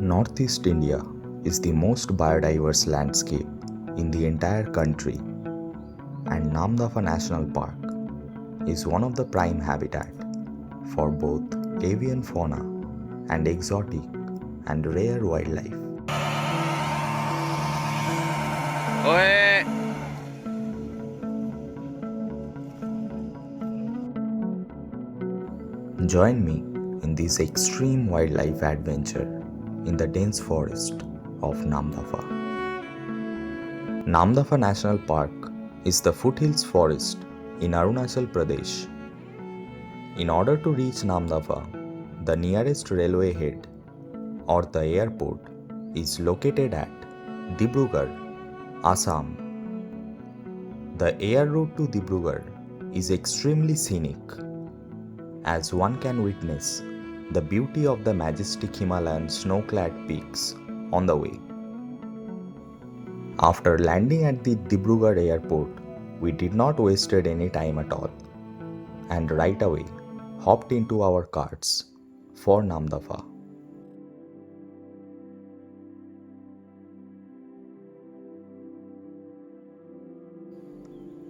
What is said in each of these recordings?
Northeast India is the most biodiverse landscape in the entire country, and Namdapha National Park is one of the prime habitat for both avian fauna and exotic and rare wildlife. Join me in this extreme wildlife adventure in the dense forest of Namdapha. Namdapha National Park is the foothills forest in Arunachal Pradesh. In order to reach Namdapha, the nearest railway head or the airport is located at Dibrugarh, Assam. The air route to Dibrugarh is extremely scenic, as one can witness the beauty of the majestic Himalayan snow-clad peaks on the way. After landing at the Dibrugarh airport, we did not waste any time at all and right away hopped into our carts for Namdapha.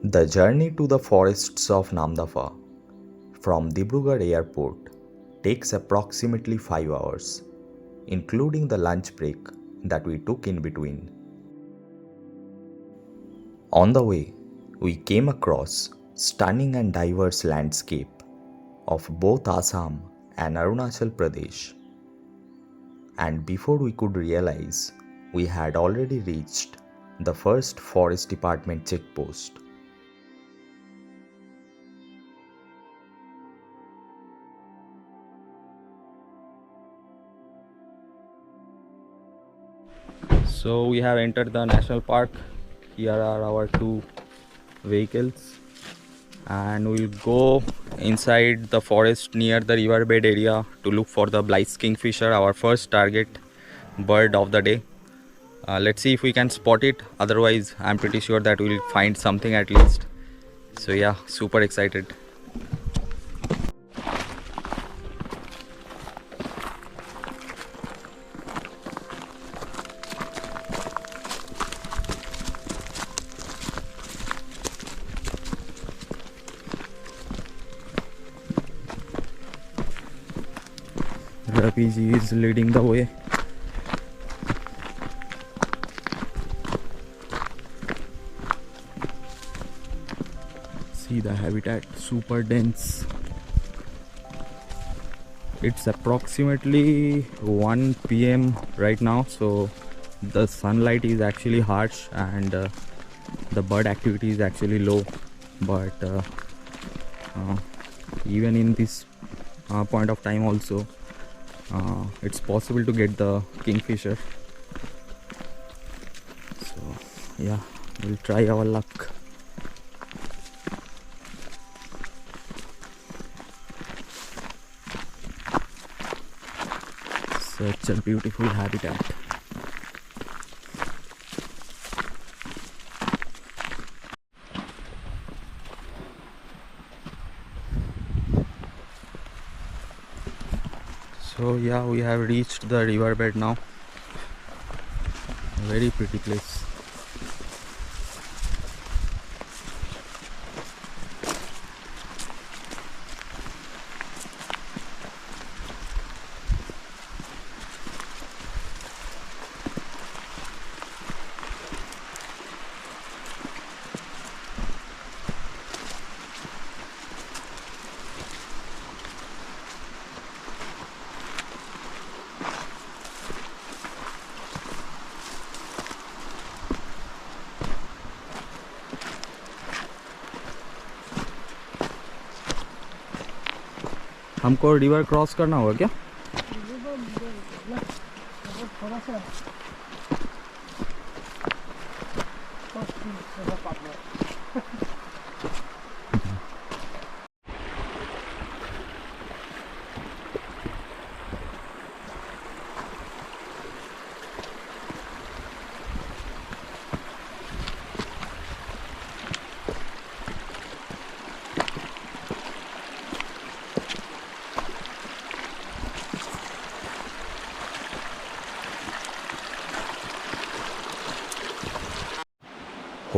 The journey to the forests of Namdapha from Dibrugarh airport takes approximately 5 hours, including the lunch break that we took in between. On the way, we came across stunning and diverse landscape of both Assam and Arunachal Pradesh. And before we could realize, we had already reached the first Forest Department checkpost. So we have entered the national park. Here are our two vehicles and we'll go inside the forest near the riverbed area to look for the Blythe's kingfisher, our first target bird of the day. Let's see if we can spot it, otherwise I'm pretty sure that we'll find something at least. So yeah, super excited. Ravi is leading the way. See the habitat, super dense. It's approximately 1 p.m. right now, so the sunlight is actually harsh and the bird activity is actually low, but even in this point of time also it's possible to get the kingfisher. So yeah, we'll try our luck. Such a beautiful habitat. So yeah, we have reached the riverbed now. Very pretty place. हमको river cross करना होगा क्या?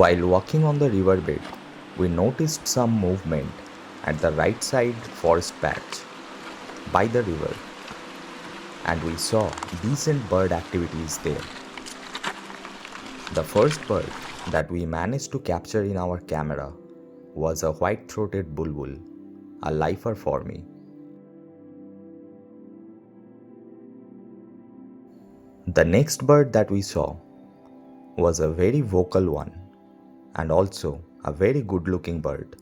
While walking on the riverbed, we noticed some movement at the right side forest patch by the river, and we saw decent bird activities there. The first bird that we managed to capture in our camera was a white-throated bulbul, a lifer for me. The next bird that we saw was a very vocal one and also a very good looking bird.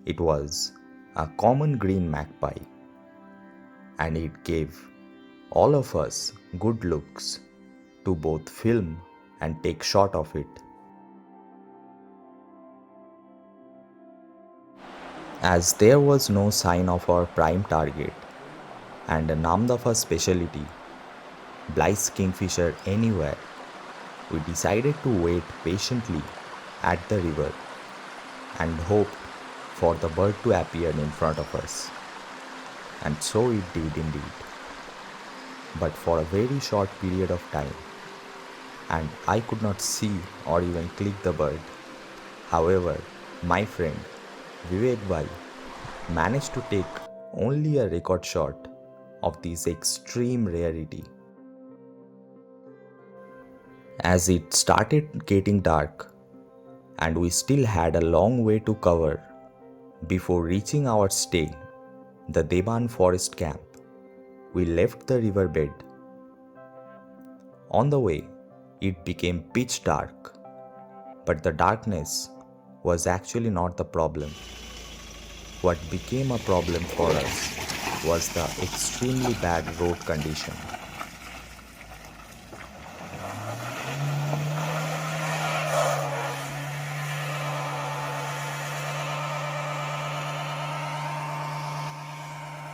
It was a common green magpie, and it gave all of us good looks to both film and take shot of it. As there was no sign of our prime target and a Namdapha specialty, Bly's kingfisher anywhere, we decided to wait patiently at the river and hoped for the bird to appear in front of us. And so it did indeed, but for a very short period of time, and I could not see or even click the bird. However, my friend Vivek Bhai managed to take only a record shot of this extreme rarity. As it started getting dark and we still had a long way to cover before reaching our stay, the Deban Forest Camp, we left the riverbed. On the way, it became pitch dark, but the darkness was actually not the problem. What became a problem for us was the extremely bad road condition.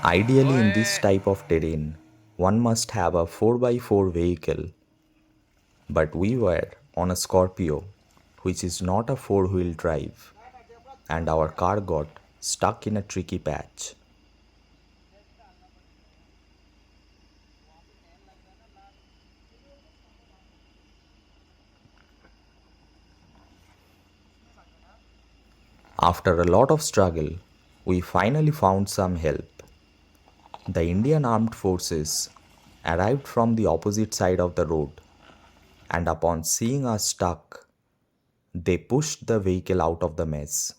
Ideally, in this type of terrain, one must have a 4x4 vehicle, but we were on a Scorpio, which is not a four-wheel drive, and our car got stuck in a tricky patch. After a lot of struggle, we finally found some help. The Indian Armed Forces arrived from the opposite side of the road, and upon seeing us stuck, they pushed the vehicle out of the mess.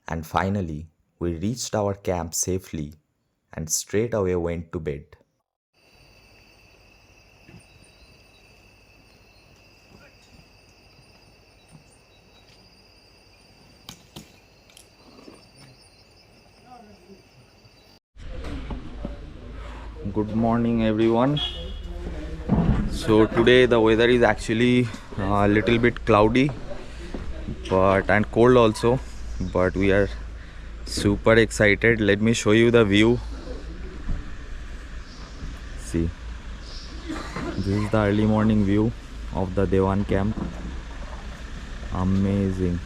And finally, we reached our camp safely and straight away went to bed. Good morning, everyone. So today the weather is actually a little bit cloudy, and cold also, but we are super excited. Let me show you the view. See, this is the early morning view of the Deban Camp. Amazing.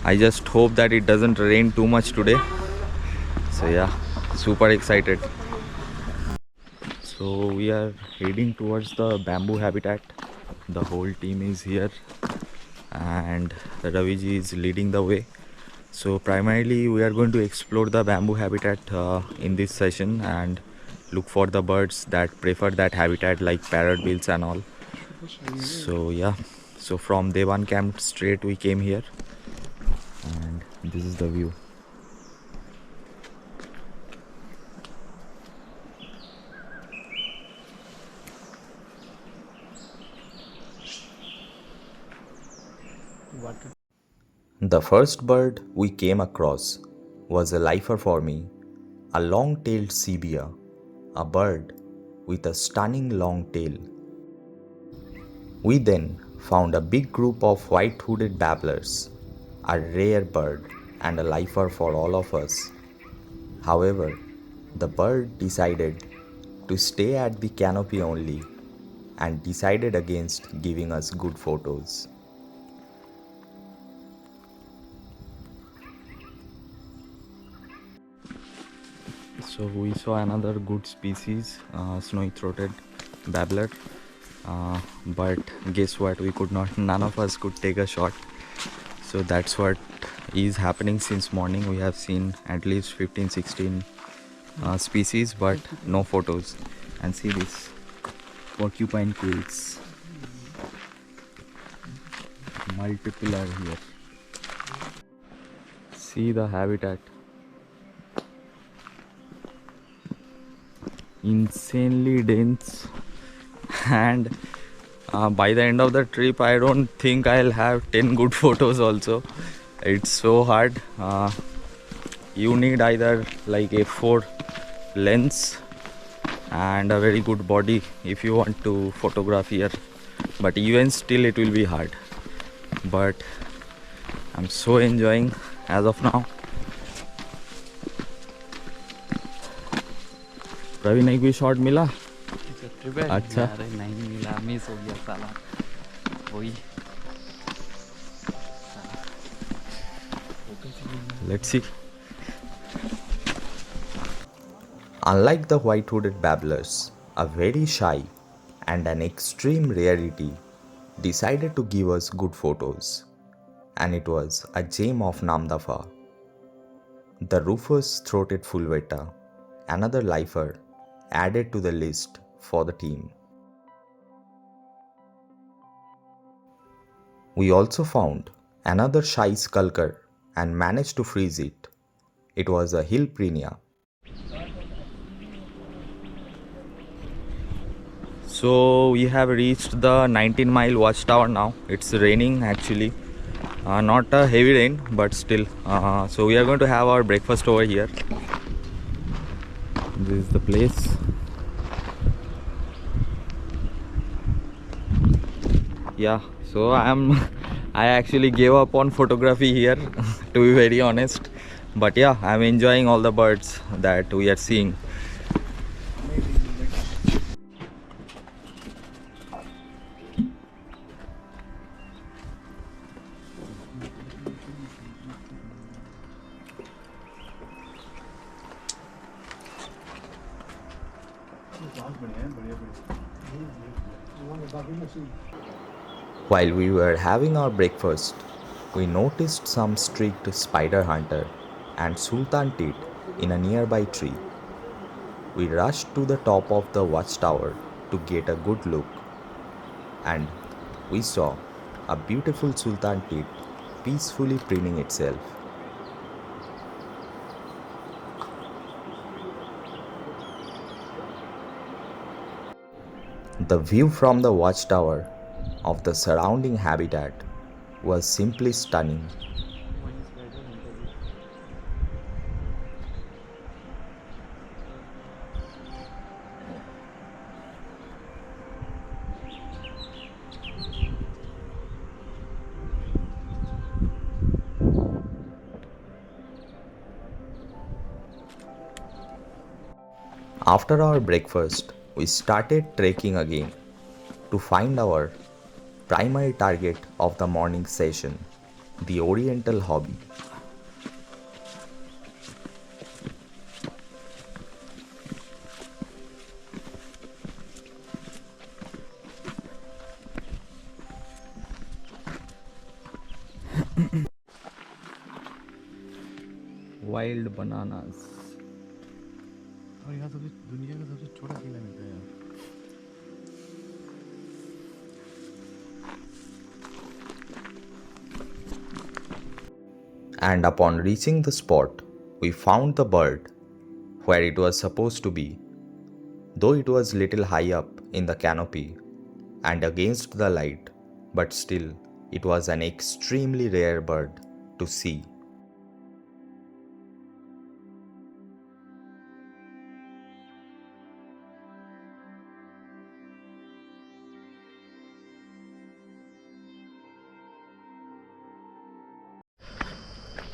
I just hope that it doesn't rain too much today. So yeah, super excited. So we are heading towards the bamboo habitat. The whole team is here and Raviji is leading the way. So primarily we are going to explore the bamboo habitat in this session and look for the birds that prefer that habitat, like parrotbills and all. So yeah, so from Deban Camp straight we came here, and this is the view. The first bird we came across was a lifer for me, a long-tailed cebia, a bird with a stunning long tail. We then found a big group of white-hooded babblers, a rare bird and a lifer for all of us. However, the bird decided to stay at the canopy only and decided against giving us good photos. So we saw another good species, snowy throated babbler, but guess what, we could not, none of us could take a shot. So that's what is happening since morning. We have seen at least 15-16 species, but no photos. And see this porcupine quills, multiple are here. See the habitat, insanely dense. And by the end of the trip, I don't think I'll have 10 good photos also. It's so hard. You need either like a 4 lens and a very good body if you want to photograph here, but even still it will be hard. But I'm so enjoying as of now. Praveen एक भी shot मिला? अच्छा, अरे नहीं मिला, miss हो गया साला वही. let's see. Unlike the white-hooded babblers, a very shy and an extreme rarity decided to give us good photos, and it was a gem of Namdapha. The rufous-throated fulvetta, another lifer, added to the list for the team. We also found another shy skulker and managed to freeze it. It was a hill prenia. So we have reached the 19-mile watchtower now. It's raining actually, not a heavy rain, but still. So we are going to have our breakfast over here. This is the place. Yeah, so I actually gave up on photography here to be very honest, but yeah, I'm enjoying all the birds that we are seeing. While we were having our breakfast, we noticed some streaked spider hunter and sultan tit in a nearby tree. We rushed to the top of the watchtower to get a good look, and we saw a beautiful sultan tit peacefully preening itself. The view from the watchtower of the surrounding habitat was simply stunning. After our breakfast, we started trekking again to find our primary target of the morning session, the oriental hobby. Wild bananas. और यहाँ सबसे दुनिया का सबसे छोटा केला मिलता है यार. And upon reaching the spot, we found the bird where it was supposed to be, though it was little high up in the canopy and against the light, but still it was an extremely rare bird to see.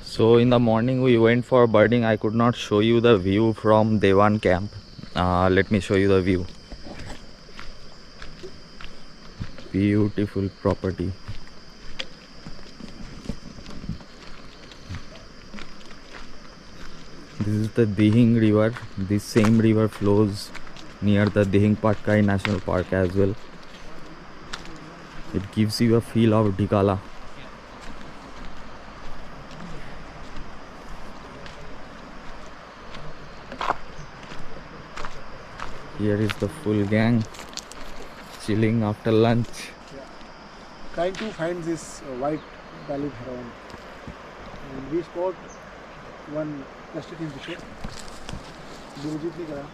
So in the morning we went for birding. I could not show you the view from Deban Camp. Let me show you the view. Beautiful property. This is the Dihing river. This same river flows near the Dihing Patkai National Park as well. It gives you a feel of Dhikala. Here is the full gang chilling after lunch. Trying to find this white-bellied heron, and we spot one plastic in picture. Diligently करा.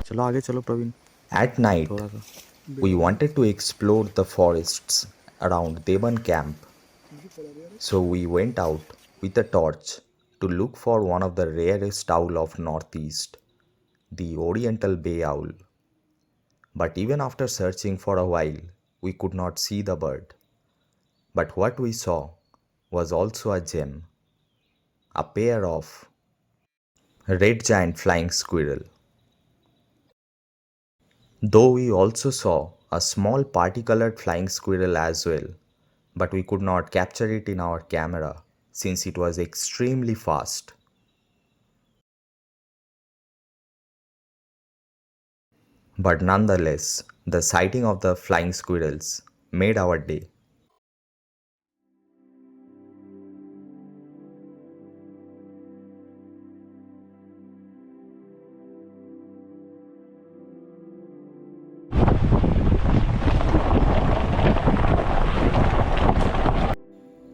चलो आगे चलो Praveen. At night, थोड़ा सा. we wanted to explore the forests around Deban Camp. So we went out with a torch to look for one of the rarest owl of Northeast, the Oriental Bay owl. But even after searching for a while, we could not see the bird. But what we saw was also a gem, a pair of red giant flying squirrel. Though we also saw a small party-colored flying squirrel as well, but we could not capture it in our camera since it was extremely fast. But nonetheless, the sighting of the flying squirrels made our day.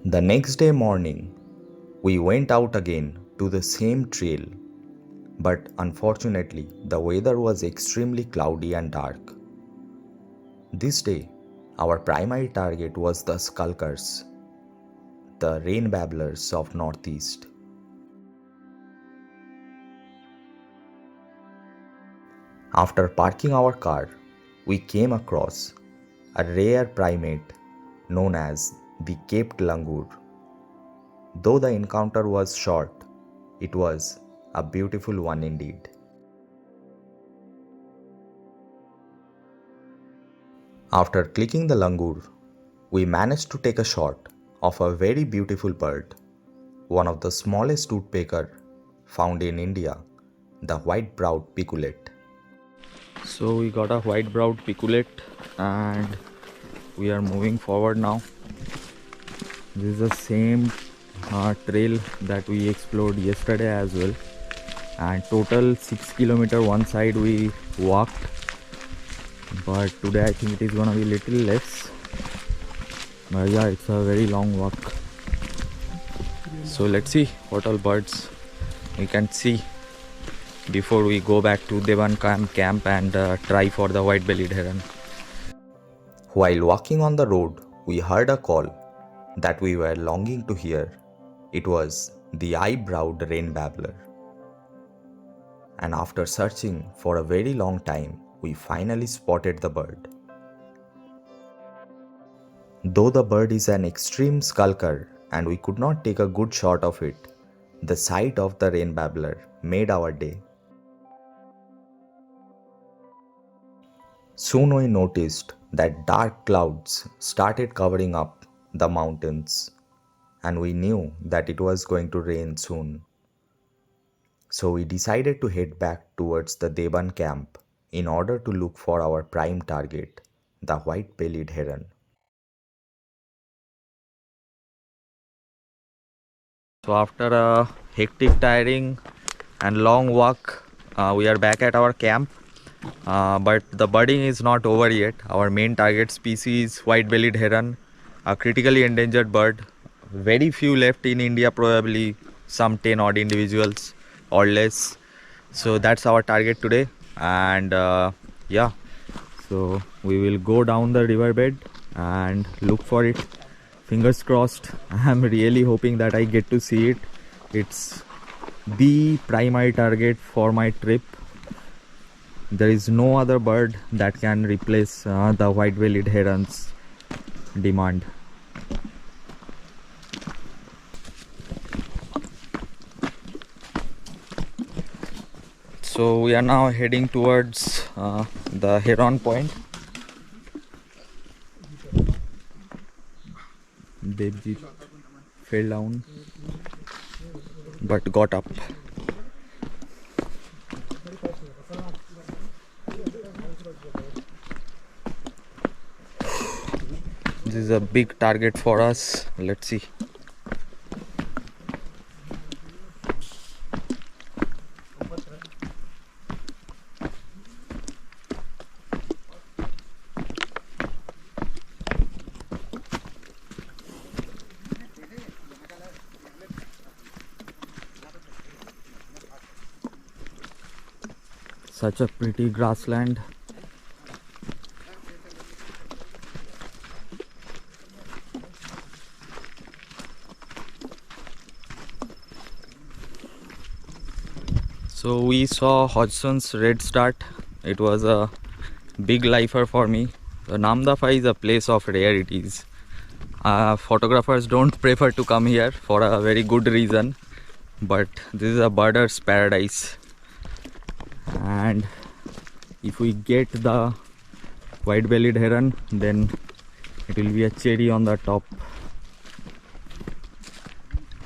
The next day morning, we went out again to the same trail, but unfortunately, the weather was extremely cloudy and dark. This day, our primary target was the skulkers, the rain babblers of Northeast. After parking our car, we came across a rare primate known as the caped langur. Though the encounter was short, it was a beautiful one indeed. After clicking the langur, we managed to take a shot of a very beautiful bird, one of the smallest woodpecker found in India, the white-browed picolet. So we got a white-browed picolet and we are moving forward now. This is the same trail that we explored yesterday as well, and total 6 kilometers one side we walked, but today I think it is gonna be little less, but yeah, it's a very long walk. So let's see what all birds we can see before we go back to Deban Camp and try for the white-bellied heron. While walking on the road, we heard a call that we were longing to hear. It was the eye-browed rain babbler. And after searching for a very long time, we finally spotted the bird. Though the bird is an extreme skulker and we could not take a good shot of it, the sight of the rain babbler made our day. Soon we noticed that dark clouds started covering up the mountains, and we knew that it was going to rain soon. So we decided to head back towards the Deban camp in order to look for our prime target, the white-bellied heron. So after a hectic, tiring and long walk, we are back at our camp. But the birding is not over yet. Our main target species, white-bellied heron, a critically endangered bird. Very few left in India, probably some 10 odd individuals or less. So that's our target today. And yeah, so we will go down the riverbed and look for it. Fingers crossed. I'm really hoping that I get to see it. It's the primary target for my trip. There is no other bird that can replace the white-bellied heron's demand. So we are now heading towards the heron point. Devji fell down but got up. This is a big target for us. Let's see. Such a pretty grassland. So we saw Hodgson's red start. It was a big lifer for me. The Namdapha is a place of rarities. Photographers don't prefer to come here for a very good reason, but this is a birder's paradise. And if we get the white-bellied heron, then it will be a cherry on the top.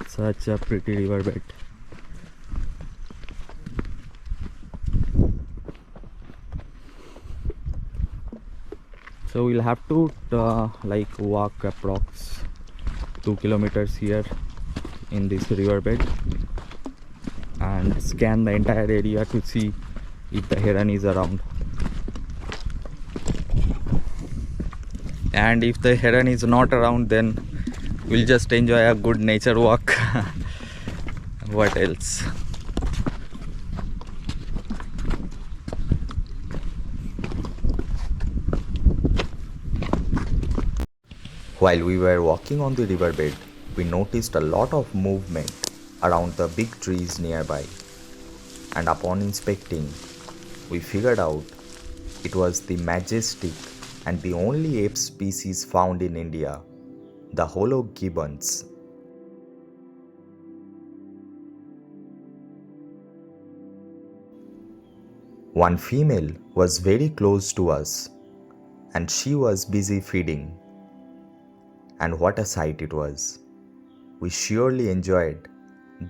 Such a pretty riverbed. So we'll have to like walk approx 2 kilometers here in this riverbed and scan the entire area to see if the heron is around. And if the heron is not around, then we'll just enjoy a good nature walk. What else? While we were walking on the riverbed, we noticed a lot of movement around the big trees nearby. And upon inspecting, we figured out it was the majestic and the only ape species found in India, the Hoolock gibbons. One female was very close to us, and she was busy feeding. And what a sight it was! We surely enjoyed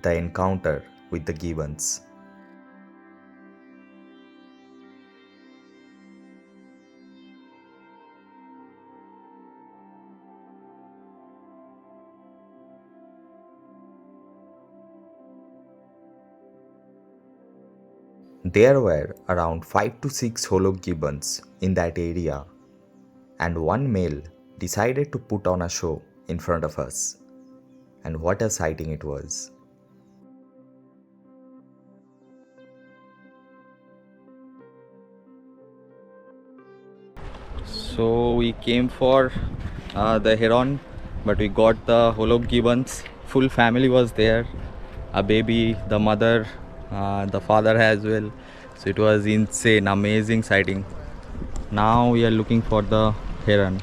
the encounter with the gibbons. There were around 5 to 6 Hoolock gibbons in that area, and one male decided to put on a show in front of us. And what a sighting it was! So we came for the heron, but we got the Hoolock gibbons. Full family was there, a baby, the mother, the father as well. So it was insane, amazing sighting. Now we are looking for the heron.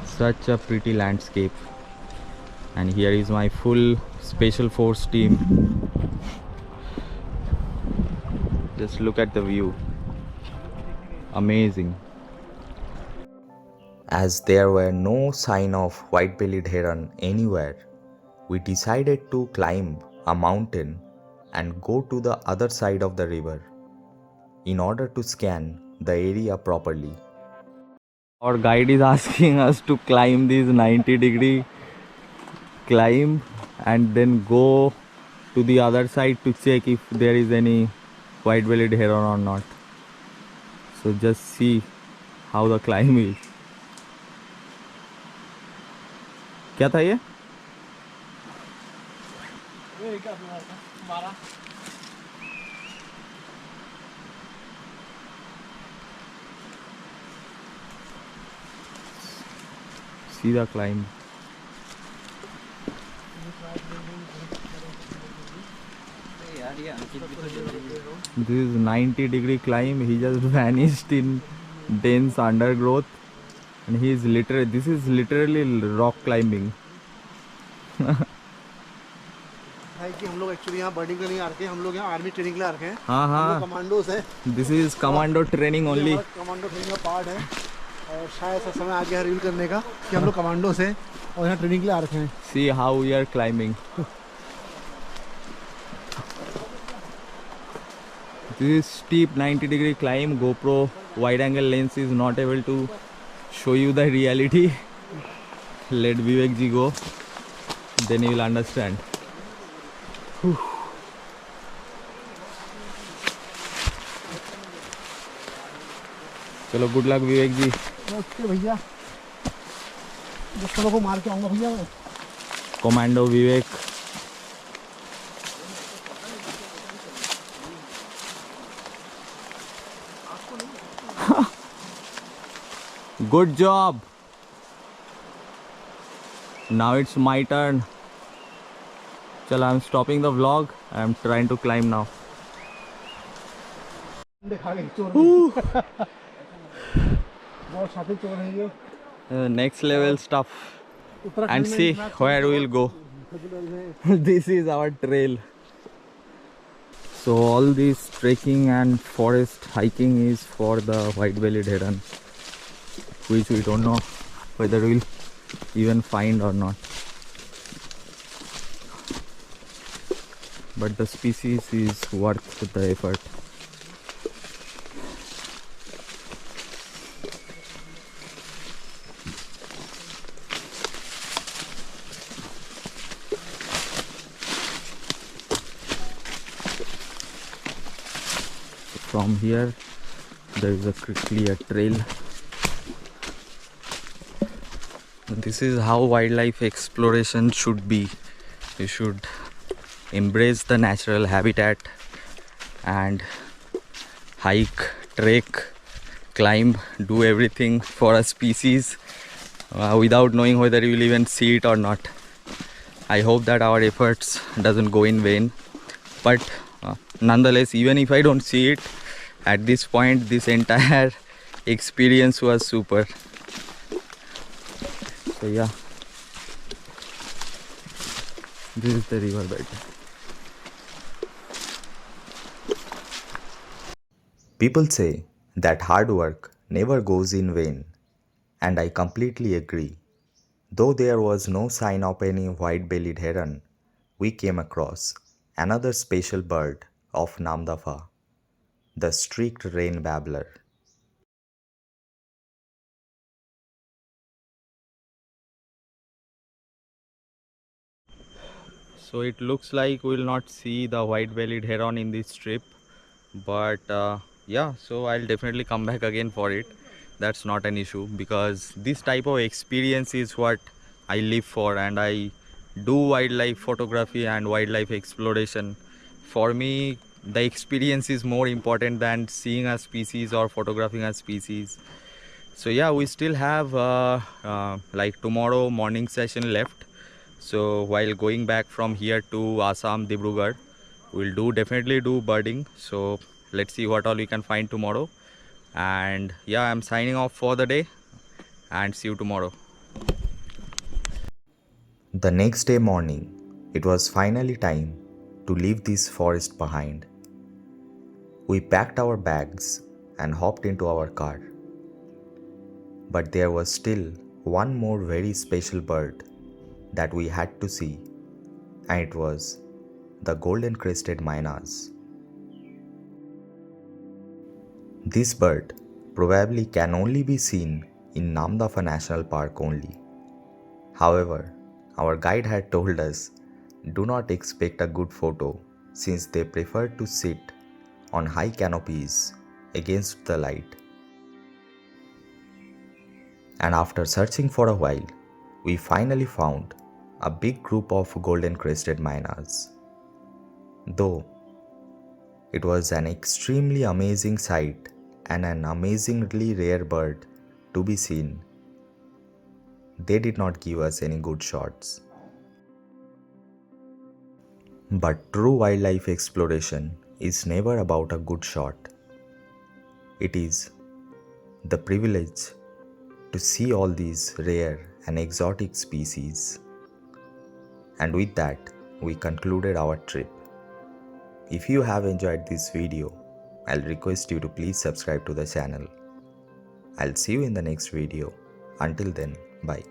Such a pretty landscape. And here is my full special force team. Just look at the view. Amazing. As there were no sign of white-bellied heron anywhere, we decided to climb a mountain and go to the other side of the river in order to scan the area properly. Our guide is asking us to climb this 90-degree climb and then go to the other side to check if there is any white-bellied heron or not. So just see how the climb is. क्या था ये? See the climb. This is 90-degree climb. He just vanished in dense undergrowth, and he is literally. This is literally rock climbing. है कि हम लोग actually यहाँ बर्डिंग के लिए आ रखे हैं, हम लोग यहाँ आर्मी ट्रेनिंग के लिए आ रखे हैं। हाँ हाँ, कमांडोज है। This is commando training only. Commando training का पार्ट है और शायद ऐसा समय आ गया रिवील करने का कि हम लोग कमांडोज हैं और यहाँ ट्रेनिंग के लिए आ रखे हैं। See how we are climbing. This steep 90-degree climb, GoPro wide angle lens is not able to show you the reality. let Vivek ji go, then you will understand. Whew. चलो good luck विवेक जी. Okay भैया, दोस्तों को मार के आऊंगा भैया मैं. Commando Vivek. Good job. Now it's my turn. Chalo, I'm stopping the vlog. I'm trying to climb now. दिखा गए चोर. बहुत शातिर चोर है ये. Next level stuff. Uttarakhand And में see इतना where we'll go. This is our trail. So all this trekking and forest hiking is for the white-bellied heron, which we don't know whether we'll even find or not. But the species is worth the effort. From here there is a clear trail. This is how wildlife exploration should be. You should embrace the natural habitat and hike, trek, climb, do everything for a species without knowing whether you will even see it or not. I hope that our efforts doesn't go in vain, but nonetheless, even if I don't see it, at this point this entire experience was super. So yeah, this is the riverbed. People say that hard work never goes in vain, and I completely agree. Though there was no sign of any white-bellied heron, we came across another special bird of Namdapha, the streaked rain babbler. So it looks like we will not see the white-bellied heron in this trip, but yeah, so I'll definitely come back again for it. That's not an issue, because this type of experience is what I live for, and I do wildlife photography and wildlife exploration. For me, the experience is more important than seeing a species or photographing a species. So yeah, we still have like tomorrow morning session left. So while going back from here to Assam, Dibrugarh, we'll definitely do birding. So let's see what all we can find tomorrow. And yeah, I'm signing off for the day, and see you tomorrow. The next day morning, it was finally time to leave this forest behind. We packed our bags and hopped into our car. But there was still one more very special bird that we had to see, and it was the golden-crested mynas. This bird probably can only be seen in Namdapha National Park only. However, our guide had told us, do not expect a good photo since they prefer to sit on high canopies against the light. And after searching for a while, we finally found a big group of golden-crested mynas. Though it was an extremely amazing sight and an amazingly rare bird to be seen, they did not give us any good shots. But true wildlife exploration is never about a good shot. It is the privilege to see all these rare and exotic species. And with that, we concluded our trip. If you have enjoyed this video, I'll request you to please subscribe to the channel. I'll see you in the next video. Until then, bye.